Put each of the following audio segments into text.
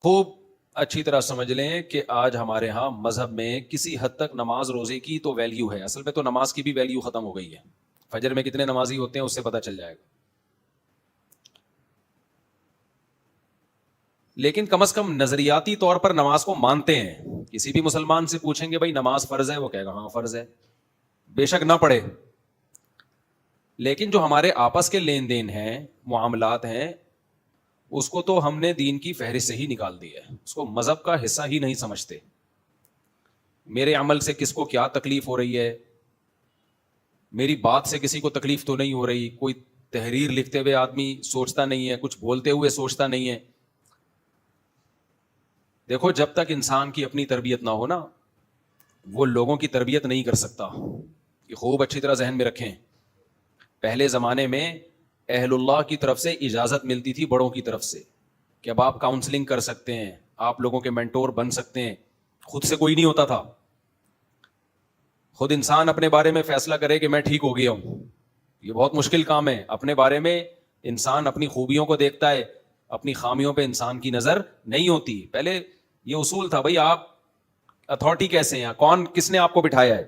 خوب اچھی طرح سمجھ لیں کہ آج ہمارے ہاں مذہب میں کسی حد تک نماز روزے کی تو ویلیو ہے. اصل میں تو نماز کی بھی ویلیو ختم ہو گئی ہے. فجر میں کتنے نمازی ہوتے ہیں اس سے پتہ چل جائے گا. لیکن کم از کم نظریاتی طور پر نماز کو مانتے ہیں. کسی بھی مسلمان سے پوچھیں گے بھائی نماز فرض ہے, وہ کہے گا ہاں فرض ہے, بے شک نہ پڑھے. لیکن جو ہمارے آپس کے لین دین ہیں, معاملات ہیں, اس کو تو ہم نے دین کی فہرست سے ہی نکال دیا ہے. اس کو مذہب کا حصہ ہی نہیں سمجھتے. میرے عمل سے کس کو کیا تکلیف ہو رہی ہے, میری بات سے کسی کو تکلیف تو نہیں ہو رہی. کوئی تحریر لکھتے ہوئے آدمی سوچتا نہیں ہے, کچھ بولتے ہوئے سوچتا نہیں ہے. دیکھو جب تک انسان کی اپنی تربیت نہ ہو نا, وہ لوگوں کی تربیت نہیں کر سکتا. یہ خوب اچھی طرح ذہن میں رکھیں. پہلے زمانے میں اہل اللہ کی طرف سے اجازت ملتی تھی, بڑوں کی طرف سے, کہ اب آپ کاؤنسلنگ کر سکتے ہیں, آپ لوگوں کے مینٹور بن سکتے ہیں. خود سے کوئی نہیں ہوتا تھا. خود انسان اپنے بارے میں فیصلہ کرے کہ میں ٹھیک ہو گیا ہوں, یہ بہت مشکل کام ہے. اپنے بارے میں انسان اپنی خوبیوں کو دیکھتا ہے, اپنی خامیوں پہ انسان کی نظر نہیں ہوتی. پہلے یہ اصول تھا بھائی آپ اتھارٹی کیسے ہیں, کون کس نے آپ کو بٹھایا ہے.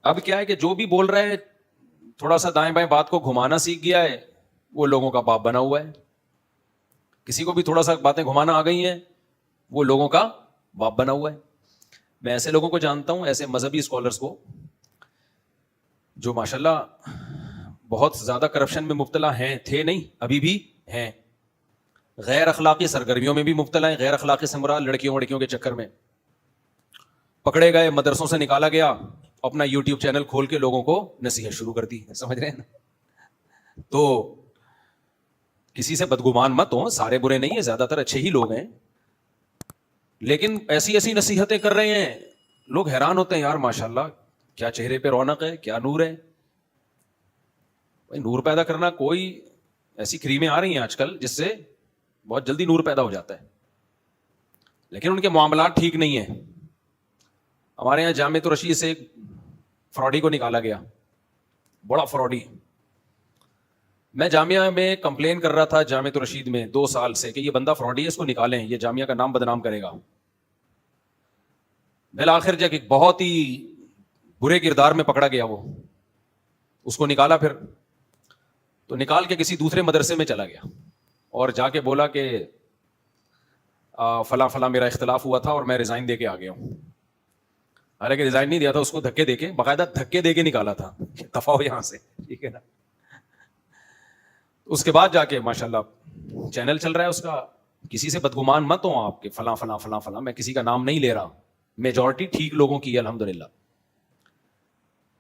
اب کیا ہے کہ جو بھی بول رہے ہیں تھوڑا سا دائیں بائیں بات کو گھمانا سیکھ گیا ہے, وہ لوگوں کا باپ بنا ہوا ہے. کسی کو بھی تھوڑا سا باتیں گھمانا آ گئی ہیں, وہ لوگوں کا باپ بنا ہوا ہے. میں ایسے لوگوں کو جانتا ہوں, ایسے مذہبی اسکالرس کو, جو ماشاءاللہ بہت زیادہ کرپشن میں مبتلا ہیں, تھے نہیں, ابھی بھی ہیں. غیر اخلاقی سرگرمیوں میں بھی مبتلا ہیں. غیر اخلاقی سے مراد لڑکیوں کے چکر میں پکڑے گئے, مدرسوں سے نکالا گیا, اپنا یوٹیوب چینل کھول کے لوگوں کو نصیحت شروع کر دی. سمجھ رہے ہیں نا. تو کسی سے بدگمان مت ہو, سارے برے نہیں ہیں, زیادہ تر اچھے ہی لوگ ہیں. لیکن ایسی ایسی نصیحتیں کر رہے ہیں, لوگ حیران ہوتے ہیں, یار ماشاءاللہ کیا چہرے پہ رونق ہے, کیا نور ہے. نور پیدا کرنا, کوئی ایسی کریمیں آ رہی ہیں آج کل جس سے بہت جلدی نور پیدا ہو جاتا ہے, لیکن ان کے معاملات ٹھیک نہیں ہیں. ہمارے یہاں جامعۃ الرشید سے ایک فراڈی کو نکالا گیا, بڑا فراڈی. میں جامعہ میں کمپلین کر رہا تھا جامعۃ الرشید میں 2 سال سے کہ یہ بندہ فراڈی ہے, اس کو نکالیں, یہ جامعہ کا نام بدنام کرے گا. بالآخر جب ایک بہت ہی برے کردار میں پکڑا گیا, وہ اس کو نکالا, پھر تو نکال کے کسی دوسرے مدرسے میں چلا گیا اور جا کے بولا کہ فلاں فلاں میرا اختلاف ہوا تھا اور میں ریزائن دے کے آ گیا ہوں. حالانکہ ریزائن نہیں دیا تھا, اس کو دھکے دے کے, باقاعدہ دھکے دے کے نکالا تھا, دفع ہو یہاں سے, ٹھیک ہے نا. اس کے بعد جا کے ماشاءاللہ چینل چل رہا ہے اس کا. کسی سے بدگمان مت ہوں آپ کے فلاں فلاں فلاں فلاں, میں کسی کا نام نہیں لے رہا. میجورٹی ٹھیک لوگوں کی ہے الحمدللہ.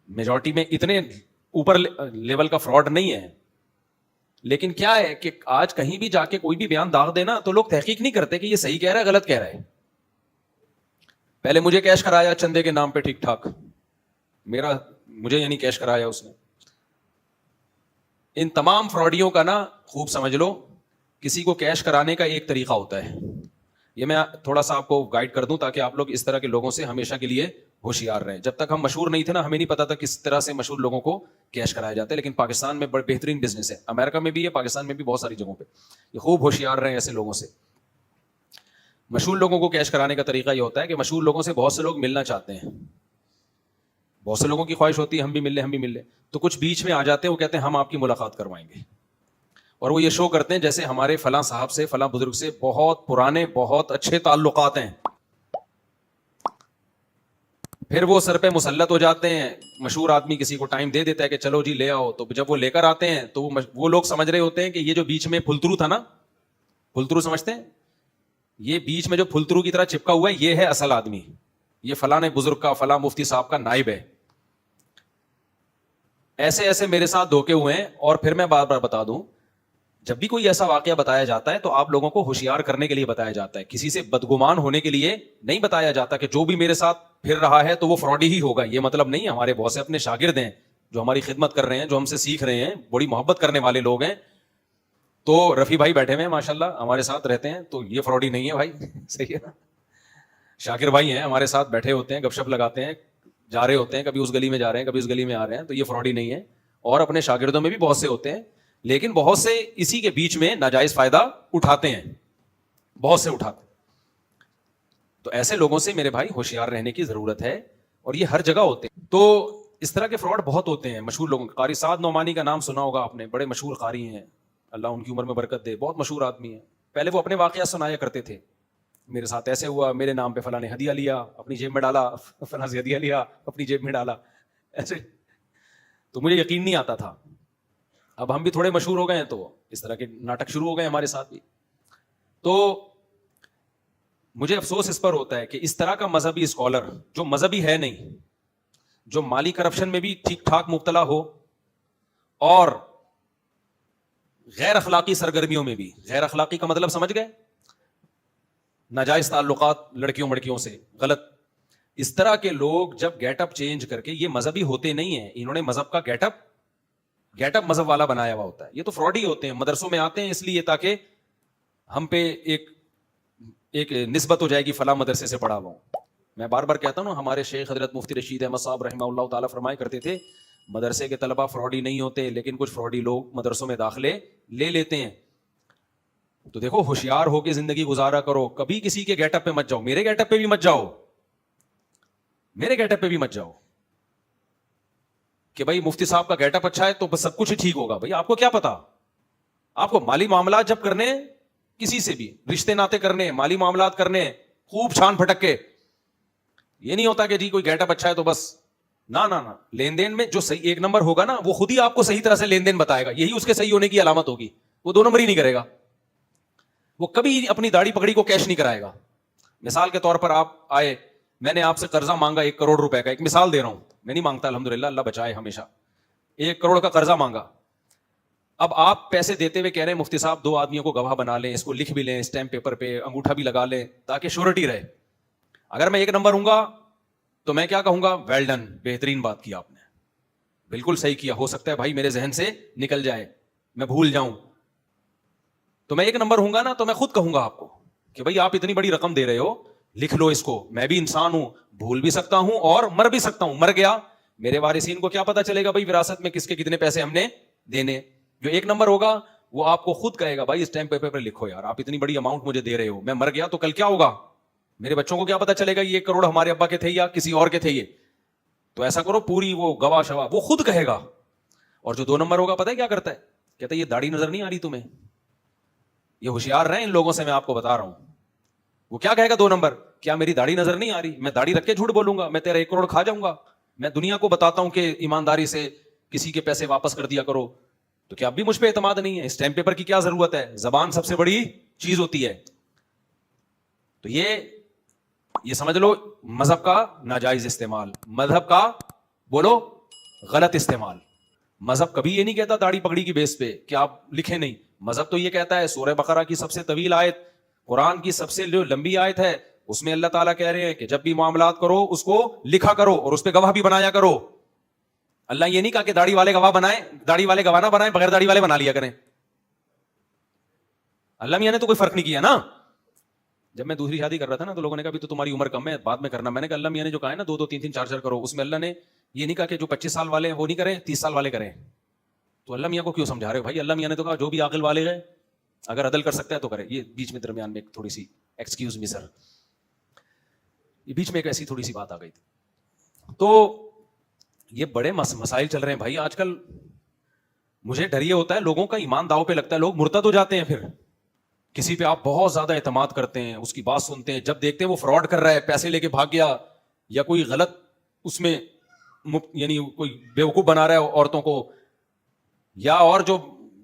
میجورٹی میں اتنے اوپر لیول کا فراڈ نہیں ہے. لیکن کیا ہے کہ آج کہیں بھی جا کے کوئی بھی بیان داغ دینا تو لوگ تحقیق نہیں کرتے کہ یہ صحیح کہہ رہا ہے غلط کہہ رہا ہے. پہلے مجھے کیش کرایا چندے کے نام پہ, ٹھیک ٹھاک, مجھے یعنی کیش کرایا اس نے. ان تمام فراڈیوں کا نا خوب سمجھ لو, کسی کو کیش کرانے کا ایک طریقہ ہوتا ہے. یہ میں تھوڑا سا آپ کو گائیڈ کر دوں تاکہ آپ لوگ اس طرح کے لوگوں سے ہمیشہ کے لیے ہوشیار رہیں. جب تک ہم مشہور نہیں تھے نا, ہمیں نہیں پتا تھا کس طرح سے مشہور لوگوں کو کیش کرایا جاتا ہے. لیکن پاکستان میں بڑے بہترین بزنس ہے, امریکہ میں بھی ہے, پاکستان میں بھی, بہت ساری جگہوں پہ. یہ خوب ہوشیار رہیں ایسے لوگوں سے. مشہور لوگوں کو کیش کرانے کا طریقہ یہ ہوتا ہے کہ مشہور لوگوں سے بہت سے لوگ ملنا چاہتے ہیں. بہت سے لوگوں کی خواہش ہوتی ہے ہم بھی مل لیں, تو کچھ بیچ میں آ جاتے ہیں, وہ کہتے ہیں ہم آپ کی ملاقات کروائیں گے. اور وہ یہ شو کرتے ہیں جیسے ہمارے فلاں صاحب سے, فلاں بزرگ سے بہت پرانے, بہت اچھے تعلقات ہیں. پھر وہ سر پہ مسلط ہو جاتے ہیں. مشہور آدمی کسی کو ٹائم دے دیتا ہے کہ چلو جی لے آؤ, تو جب وہ لے کر آتے ہیں تو وہ لوگ سمجھ رہے ہوتے ہیں کہ یہ جو بیچ میں پھلترو تھا نا, پھلترو سمجھتے ہیں, یہ بیچ میں جو پھلترو کی طرح چپکا ہوا ہے یہ ہے اصل آدمی, یہ فلاں بزرگ کا, فلاں مفتی صاحب کا نائب ہے. ایسے ایسے میرے ساتھ دھوکے ہوئے ہیں. اور پھر میں بار بار بتا دوں, جب بھی کوئی ایسا واقعہ بتایا جاتا ہے تو آپ لوگوں کو ہوشیار کرنے کے لیے بتایا جاتا ہے, کسی سے بدگمان ہونے کے لیے نہیں بتایا جاتا کہ جو بھی میرے ساتھ پھر رہا ہے تو وہ فراڈی ہی ہوگا. یہ مطلب نہیں. ہمارے بہت سے اپنے شاگرد ہیں جو ہماری خدمت کر رہے ہیں, جو ہم سے سیکھ رہے ہیں, بڑی محبت کرنے والے لوگ ہیں. تو رفیع بھائی بیٹھے ہوئے ہیں ماشاءاللہ ہمارے ساتھ رہتے ہیں, تو یہ فراڈی نہیں ہے بھائی, صحیح ہے نا. شاکر بھائی ہیں ہمارے ساتھ بیٹھے ہوتے ہیں, گپ شپ لگاتے ہیں, جا رہے ہوتے ہیں, کبھی اس گلی میں جا رہے ہیں, کبھی اس گلی میں آ رہے ہیں, تو یہ فراڈی نہیں ہے. اور اپنے شاگردوں میں بھی بہت سے ہوتے ہیں, لیکن بہت سے اسی کے بیچ میں ناجائز فائدہ اٹھاتے ہیں. بہت سے اٹھاتے. تو ایسے لوگوں سے میرے بھائی ہوشیار رہنے کی ضرورت ہے, اور یہ ہر جگہ ہوتے ہیں. تو اس طرح کے فراڈ بہت ہوتے ہیں مشہور لوگوں کے. قاری سعد نعمانی کا نام سنا ہوگا آپ نے, بڑے مشہور قاری ہیں, اللہ ان کی عمر میں برکت دے, بہت مشہور آدمی ہیں. پہلے وہ اپنے واقعات سنایا کرتے تھے, میرے ساتھ ایسے ہوا, میرے نام پہ فلاں نے ہدیہ لیا, اپنی جیب میں ڈالا, فلاں سے ہدیہ لیا, اپنی جیب میں ڈالا, ایسے. تو مجھے یقین نہیں آتا تھا. اب ہم بھی تھوڑے مشہور ہو گئے ہیں تو اس طرح کے ناٹک شروع ہو گئے ہمارے ساتھ بھی. تو مجھے افسوس اس پر ہوتا ہے کہ اس طرح کا مذہبی اسکالر جو مذہبی ہے نہیں, جو مالی کرپشن میں بھی ٹھیک ٹھاک مبتلا ہو, اور غیر اخلاقی سرگرمیوں میں بھی, غیر اخلاقی کا مطلب سمجھ گئے, ناجائز تعلقات لڑکیوں مڑکیوں سے, غلط. اس طرح کے لوگ جب گیٹ اپ چینج کر کے, یہ مذہبی ہوتے نہیں ہیں, انہوں نے مذہب کا گیٹ اپ مذہب والا بنایا ہوا ہوتا ہے. یہ تو فراڈ ہی ہوتے ہیں, مدرسوں میں آتے ہیں اس لیے تاکہ ہم پہ ایک نسبت ہو جائے گی, فلاں مدرسے سے پڑھا ہوا ہوں. میں بار بار کہتا ہوں نا, ہمارے شیخ حضرت مفتی رشید احمد صاحب رحمہ اللہ تعالیٰ فرمایا کرتے تھے, مدرسے کے طلبہ فراڈی نہیں ہوتے, لیکن کچھ فراڈی لوگ مدرسوں میں داخلے لے لیتے ہیں. تو دیکھو, ہوشیار ہو کے زندگی گزارا کرو, کبھی کسی کے گیٹ اپ پہ مت جاؤ, میرے گیٹ اپ پہ بھی مت جاؤ, میرے گیٹ اپ پہ بھی مت جاؤ کہ بھائی مفتی صاحب کا گیٹ اپ اچھا ہے تو بس سب کچھ ہی ٹھیک ہوگا. بھائی آپ کو کیا پتا, آپ کو مالی معاملات جب کرنے, کسی سے بھی رشتے ناطے کرنے, مالی معاملات کرنے, خوب چھان پھٹک کے. یہ نہیں ہوتا کہ جی کوئی گیٹ اپ اچھا ہے تو بس, نہ نہ نہ. لین دین میں جو صحیح ایک نمبر ہوگا نا, وہ خود ہی آپ کو صحیح طرح سے لین دین بتائے گا, یہی اس کے صحیح ہونے کی علامت ہوگی. وہ دو نمبر ہی نہیں کرے گا, وہ کبھی اپنی داڑھی پکڑی کو کیش نہیں کرائے گا. مثال کے طور پر آپ آئے, میں نے آپ سے قرضہ مانگا 1 کروڑ روپے کا, ایک مثال دے رہا ہوں, میں نہیں مانگتا الحمدللہ, اللہ بچائے ہمیشہ. 1 کروڑ کا قرضہ مانگا. اب آپ پیسے دیتے ہوئے کہہ رہے ہیں مفتی صاحب 2 آدمیوں کو گواہ بنا لیں, اس کو لکھ بھی لیں اسٹیمپ پیپر پہ, انگوٹھا بھی لگا لیں تاکہ شورٹی رہے. اگر میں 1 نمبر ہوں گا تو میں کیا کہوں گا, ویل ڈن, بہترین بات کی آپ نے, بالکل صحیح کیا, ہو سکتا ہے بھائی میرے ذہن سے نکل جائے, میں بھول جاؤں. تو میں 1 نمبر ہوں گا نا, تو میں خود کہوں گا آپ کو کہ بھائی آپ اتنی بڑی رقم دے رہے ہو, لکھ لو اس کو, میں بھی انسان ہوں, بھول بھی سکتا ہوں اور مر بھی سکتا ہوں. مر گیا, میرے وارثین کو کیا پتا چلے گا بھائی وراثت میں کس کے کتنے پیسے ہم نے دینے. جو 1 نمبر ہوگا وہ آپ کو خود کہے گا بھائی اسٹیمپ پیپر پہ لکھو یار, آپ اتنی بڑی اماؤنٹ مجھے دے رہے ہو, میں مر گیا تو کل کیا ہوگا, میرے بچوں کو کیا پتا چلے گا یہ 1 کروڑ ہمارے ابا کے تھے یا کسی اور کے تھے. یہ تو ایسا کرو, پوری وہ گواہ شوا وہ خود کہے گا. اور جو 2 نمبر ہوگا پتہ ہے کیا کرتا ہے, کہتا ہے یہ داڑھی نظر نہیں آ رہی تمہیں, یہ ہوشیار رہے ان لوگوں سے, میں آپ کو بتا رہا ہوں. وہ کیا کہے گا 2 نمبر, کیا میری داڑھی نظر نہیں آ رہی, میں داڑھی رکھ کے جھوٹ بولوں گا, میں تیرا 1 کروڑ کھا جاؤں گا, میں دنیا کو بتاتا ہوں کہ ایمانداری سے کسی کے پیسے واپس کر دیا کرو, تو کیا اب بھی مجھ پہ اعتماد نہیں ہے؟ اسٹیمپ پیپر کی کیا ضرورت ہے, زبان سب سے بڑی چیز ہوتی ہے. تو یہ سمجھ لو, مذہب کا ناجائز استعمال, مذہب کا بولو غلط استعمال. مذہب کبھی یہ نہیں کہتا داڑھی پگڑی کی بیس پہ کہ آپ لکھیں نہیں. مذہب تو یہ کہتا ہے, سورہ بقرہ کی سب سے طویل آیت, قرآن کی سب سے جو لمبی آیت ہے, اس میں اللہ تعالیٰ کہہ رہے ہیں کہ جب بھی معاملات کرو اس کو لکھا کرو اور اس پہ گواہ بھی بنایا کرو. اللہ یہ نہیں کہا کہ داڑھی والے گواہ بنائیں, داڑھی والے گواہ نہ بنائیں, بغیر داڑھی والے بنا لیا کریں. اللہ میاں نے تو کوئی فرق نہیں کیا نا. جب میں دوسری شادی کر رہا تھا نا تو لوگوں نے کہا بھی تو تمہاری عمر کم ہے, بعد میں کرنا. میں نے کہا اللہ میاں نے جو کہا ہے نا 2 2 3 3 4 4 کرو, اس میں اللہ نے یہ نہیں کہا کہ جو 25 سال والے ہیں وہ نہیں کریں, 30 سال والے کریں. تو اللہ میاں کو کیوں سمجھا رہے ہو بھائی؟ اللہ میاں نے تو کہا جو بھی عاقل والے ہیں اگر عدل کر سکتا ہے تو کرے. یہ بیچ میں درمیان میں ایک تھوڑی سی, ایکسکیوز می سر, یہ بیچ میں ایک ایسی تھوڑی سی بات آ گئی تھی. تو یہ بڑے مسائل چل رہے ہیں بھائی آج کل. مجھے ڈر یہ ہوتا ہے لوگوں کا ایمان داؤ پہ لگتا ہے, لوگ مرتد ہو جاتے ہیں. پھر کسی پہ آپ بہت زیادہ اعتماد کرتے ہیں, اس کی بات سنتے ہیں, جب دیکھتے ہیں وہ فراڈ کر رہا ہے, پیسے لے کے بھاگ گیا, یا کوئی غلط اس میں یعنی کوئی بیوقوف بنا رہا ہے عورتوں کو, یا اور جو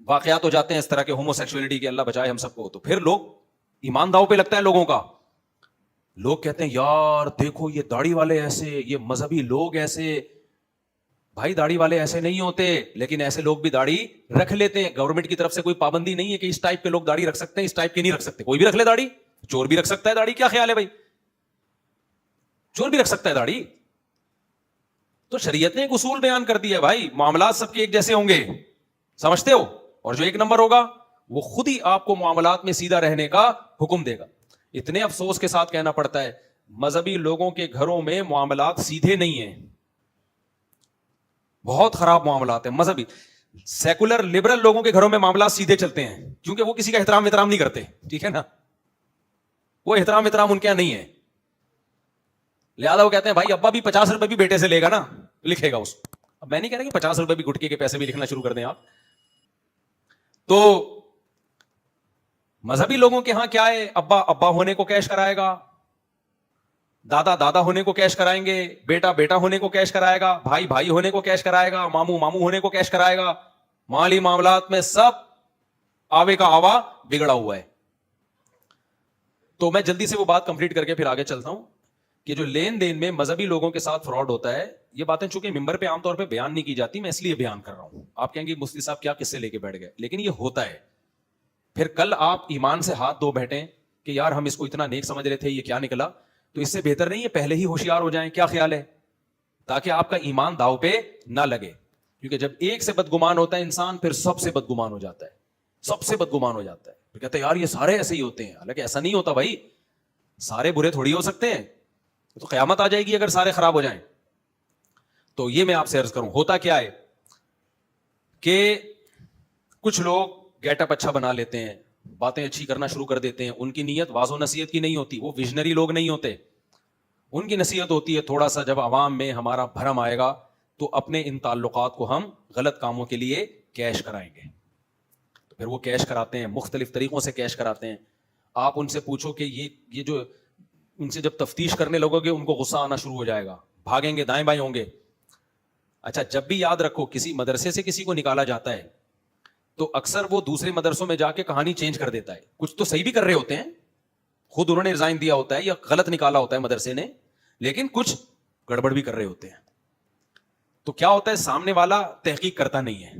واقعات ہو جاتے ہیں اس طرح کے ہومو سیکسولیٹی کے, اللہ بچائے ہم سب کو, تو پھر لوگ ایمان داؤ پہ لگتا ہے لوگوں کا. لوگ کہتے ہیں یار دیکھو یہ داڑھی والے ایسے, یہ مذہبی لوگ ایسے. بھائی داڑھی والے ایسے نہیں ہوتے, لیکن ایسے لوگ بھی داڑھی رکھ لیتے ہیں. گورنمنٹ کی طرف سے کوئی پابندی نہیں ہے کہ اس ٹائپ کے لوگ داڑھی رکھ سکتے ہیں, اس ٹائپ کے نہیں رکھ سکتے. کوئی بھی رکھ لے داڑھی, چور بھی رکھ سکتا ہے داڑھی, کیا خیال ہے بھائی؟ چور بھی رکھ سکتا ہے داڑھی. تو شریعت نے ایک اصول بیان کر دیا ہے بھائی, معاملات سب کے ایک جیسے ہوں گے, سمجھتے ہو, اور جو 1 نمبر ہوگا وہ خود ہی آپ کو معاملات میں سیدھا رہنے کا حکم دے گا. اتنے افسوس کے ساتھ کہنا پڑتا ہے مذہبی لوگوں کے گھروں میں معاملات سیدھے نہیں ہیں, بہت خراب معاملات ہیں. مذہبی سیکولر لبرل لوگوں کے گھروں میں معاملات سیدھے چلتے ہیں, کیونکہ وہ کسی کا احترام نہیں کرتے, ٹھیک ہے نا. وہ احترام ان کے یہاں نہیں ہے. لہٰذا وہ کہتے ہیں بھائی ابا بھی 50 روپے بھی بیٹے سے لے گا نا, لکھے گا اس. اب میں نہیں کہہ رہا کہ 50 روپے بھی گٹکے کے پیسے بھی لکھنا شروع کر دیں آپ. تو مذہبی لوگوں کے ہاں کیا ہے, ابا ابا ہونے کو کیش کرائے گا, دادا دادا ہونے کو کیش کرائیں گے, بیٹا بیٹا ہونے کو کیش کرائے گا, بھائی بھائی ہونے کو کیش کرائے گا, ماموں ماموں ہونے کو کیش کرائے گا. مالی معاملات میں سب آوے کا آوا بگڑا ہوا ہے. تو میں جلدی سے وہ بات کمپلیٹ کر کے پھر آگے چلتا ہوں کہ جو لین دین میں مذہبی لوگوں کے ساتھ فراڈ ہوتا ہے, یہ باتیں چونکہ ممبر پہ عام طور پہ بیان نہیں کی جاتی, میں اس لیے بیان کر رہا ہوں. آپ کہیں گے مفتی صاحب کیا قصے لے کے بیٹھ گئے, لیکن یہ ہوتا ہے. پھر کل آپ ایمان سے ہاتھ دھو بیٹھیں کہ یار ہم اس کو اتنا نیک سمجھ رہے تھے, یہ کیا نکلا, تو اس سے بہتر نہیں ہے پہلے ہی ہوشیار ہو جائیں. کیا خیال ہے؟ تاکہ آپ کا ایمان داؤ پہ نہ لگے. کیونکہ جب ایک سے بدگمان ہوتا ہے انسان, پھر سب سے بدگمان ہو جاتا ہے, سب سے بدگمان ہو جاتا ہے. پھر کہتے ہیں یار یہ سارے ایسے ہی ہوتے ہیں, حالانکہ ایسا نہیں ہوتا بھائی, سارے برے تھوڑی ہو سکتے ہیں. تو قیامت آ جائے گی اگر سارے خراب ہو جائیں. تو یہ میں آپ سے عرض کروں, ہوتا کیا ہے کہ کچھ لوگ گیٹ اپ اچھا بنا لیتے ہیں, باتیں اچھی کرنا شروع کر دیتے ہیں. ان کی نیت واضح و نصیحت کی نہیں ہوتی, وہ ویژنری لوگ نہیں ہوتے. ان کی نصیحت ہوتی ہے تھوڑا سا جب عوام میں ہمارا بھرم آئے گا تو اپنے ان تعلقات کو ہم غلط کاموں کے لیے کیش کرائیں گے. تو پھر وہ کیش کراتے ہیں, مختلف طریقوں سے کیش کراتے ہیں. آپ ان سے پوچھو کہ یہ جو ان سے جب تفتیش کرنے لگو گے ان کو غصہ آنا شروع ہو جائے گا, بھاگیں گے, دائیں بائیں ہوں گے. اچھا, جب بھی یاد رکھو کسی مدرسے سے کسی کو نکالا جاتا ہے تو اکثر وہ دوسرے مدرسوں میں جا کے کہانی چینج کر دیتا ہے. کچھ تو صحیح بھی کر رہے ہوتے ہیں, خود انہوں نے ریزائن دیا ہوتا ہے یا غلط نکالا ہوتا ہے مدرسے نے, لیکن کچھ گڑبڑ بھی کر رہے ہوتے ہیں. تو کیا ہوتا ہے, سامنے والا تحقیق کرتا نہیں ہے,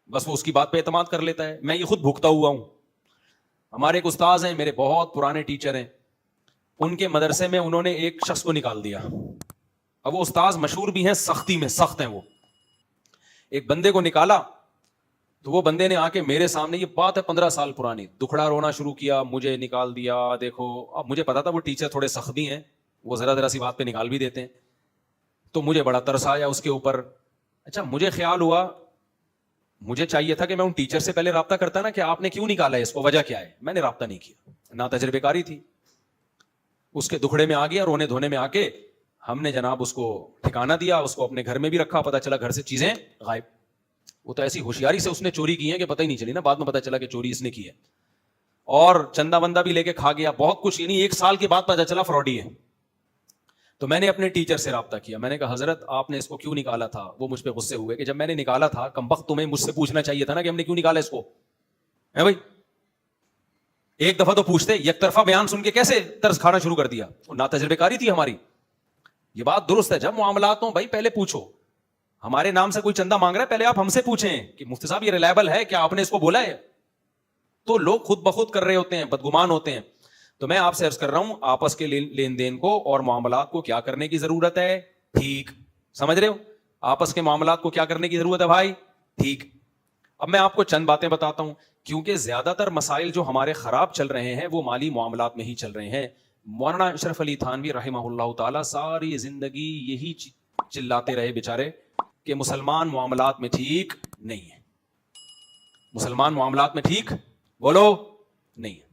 بس وہ اس کی بات پہ اعتماد کر لیتا ہے. میں یہ خود بھگتا ہوا ہوں. ہمارے ایک استاذ ہیں, میرے بہت پرانے ٹیچر ہیں, ان کے مدرسے میں انہوں نے ایک شخص کو نکال دیا. اب وہ استاذ مشہور بھی ہیں, سختی میں سخت ہیں. وہ ایک بندے کو نکالا تو وہ بندے نے آ کے میرے سامنے, یہ بات ہے 15 سال پرانی, دکھڑا رونا شروع کیا, مجھے نکال دیا. دیکھو اب مجھے پتا تھا وہ ٹیچر تھوڑے سخت بھی ہیں, وہ ذرا سی بات پہ نکال بھی دیتے ہیں. تو مجھے بڑا ترس آیا اس کے اوپر. اچھا, مجھے خیال ہوا مجھے چاہیے تھا کہ میں ان ٹیچر سے پہلے رابطہ کرتا نا کہ آپ نے کیوں نکالا ہے اس کو, وجہ کیا ہے. میں نے رابطہ نہیں کیا, نہ تجربے کاری تھی. اس کے دکھڑے میں آ گیا, رونے دھونے میں آ کے ہم نے جناب اس کو ٹھکانہ دیا, اس کو اپنے گھر میں بھی رکھا. پتا چلا گھر سے چیزیں غائب. وہ تو ایسی ہوشیاری سے اس نے چوری کی ہے کہ پتہ ہی نہیں چلی نا, بعد میں پتا چلا کہ چوری اس نے کی ہے. اور چندہ بندہ بھی لے کے کھا گیا, بہت کچھ. یعنی 1 سال کے بعد پتا چلا فراڈی ہے. تو میں نے اپنے ٹیچر سے رابطہ کیا, میں نے کہا حضرت آپ نے اس کو کیوں نکالا تھا. وہ مجھ پہ غصے ہوئے کہ جب میں نے نکالا تھا کمبخت تمہیں مجھ سے پوچھنا چاہیے تھا نا کہ ہم نے کیوں نکالا اس کو. ہے بھائی, ایک دفعہ تو پوچھتے, یک طرفہ بیان سن کے کیسے ترس کھانا شروع کر دیا. نہ تجربے کاری تھی ہماری. یہ بات درست ہے, جب معاملات ہوں بھائی پہلے پوچھو. ہمارے نام سے کوئی چندہ مانگ رہا ہے, پہلے آپ ہم سے پوچھیں کہ مفتی صاحب یہ ریلائبل ہے کیا, آپ نے اس کو بولا ہے. تو لوگ خود بخود کر رہے ہوتے ہیں, بدگمان ہوتے ہیں. تو میں آپ سے عرض کر رہا ہوں, آپس کے لین دین کو اور معاملات کو کیا کرنے کی ضرورت ہے, ٹھیک. سمجھ رہے ہو, آپس کے معاملات کو کیا کرنے کی ضرورت ہے بھائی, ٹھیک. اب میں آپ کو چند باتیں بتاتا ہوں, کیونکہ زیادہ تر مسائل جو ہمارے خراب چل رہے ہیں وہ مالی معاملات میں ہی چل رہے ہیں. مولانا اشرف علی تھانوی رحمہ اللہ تعالی ساری زندگی یہی چلاتے رہے بیچارے کہ مسلمان معاملات میں ٹھیک نہیں ہے, مسلمان معاملات میں ٹھیک بولو نہیں ہے.